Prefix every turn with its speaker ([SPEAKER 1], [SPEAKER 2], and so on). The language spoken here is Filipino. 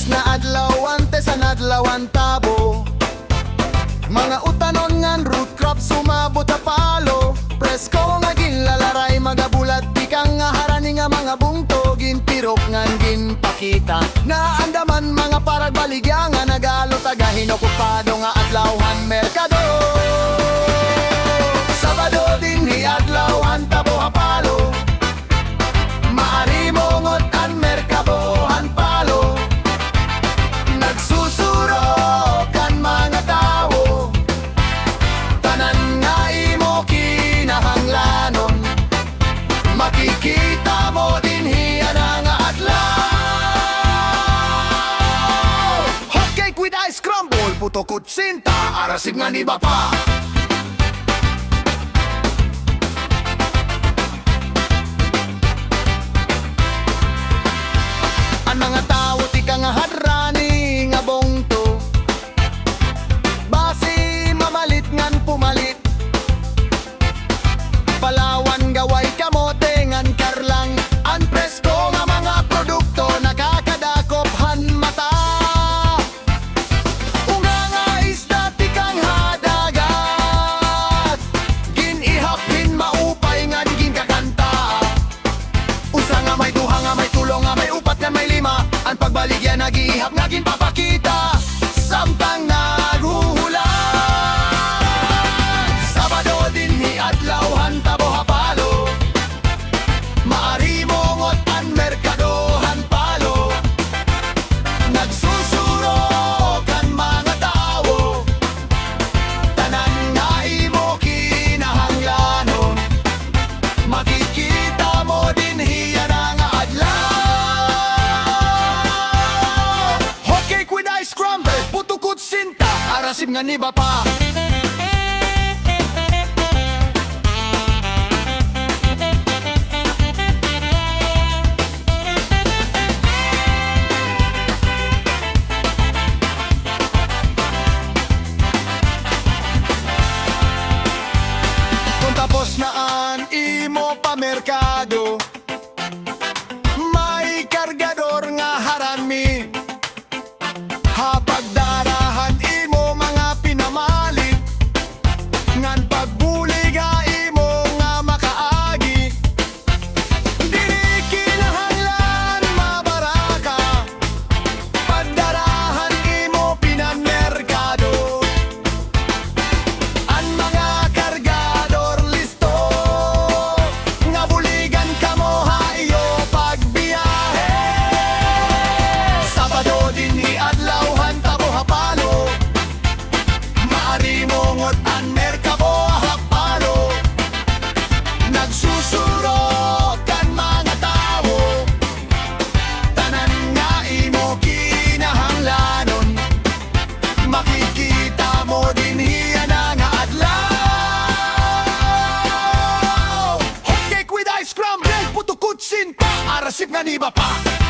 [SPEAKER 1] Lunes na adlaw antes sa adlawan Tabo. Mga utanon ngan root crop sumabot a Palo. Preskong nga ginlalaray mga bulad pikang nga harani nga mga bungto ginpirok ngan ginpakita. Naandaman mga parag Maligayang nga nagalo tagahin okupado nga adlawhan merkado. Sabado din hi adlawan Tabo a Palo. Maari mongot an merkado han Palo. Nagsusuro kan mga tao. Tanan nga imo kinahanglanon. Makikita mo din hiya na nga adlaw. Hot cake with ice scramble, puto kutsinta, arasip nga ni Bapa. Ang mga tao ti ka nga harani nga bongto. Basi mamalit ngan pumalit. Palawan gaway kamote ngan karlang. Ang presko nga mga produkto nakakadakop han mata. Unga nga isda ti kang hadagat. Ginihapin maupay ngan ginkakanta. Usa nga may duha nga may tulo nga may upat nga may lima. Ang pagbaligyan nag-iihap nga ginpapakita. Samtang naghuhulan. Sabado din ni adlawhan Tabo a Palo. Maari mongot an merkado han Palo. Nagsusuro kan mga tao. Tanan nga imo kinahanglanon. Makikita mo din hiya na nga adlaw. Hot cake with ice scramble, puto kutsinta, arasip nga ni Bapa. Kung tapos na an imo pa merkado, may kargador nga harami. Hapagdarahan imo mga pinamalit. Ngan pagbulig imo nga makaagi. Dili kinahanglan mabaraka. Pagdarahan imo pinamerkado. Ang mga kargador listo. Nga buligan kamo ha iyo pagbiyahe. Sabado din ni adlawhan Tabo a Palo. Maari mongot an merkado a Palo. Nagsusuro kan mga tao. Tanan nga imo kinahanglanon. Makikita mo din hiya na nga adlaw. Hot cake with ice scramble, puto kutsinta, arasip nga ni Bapa.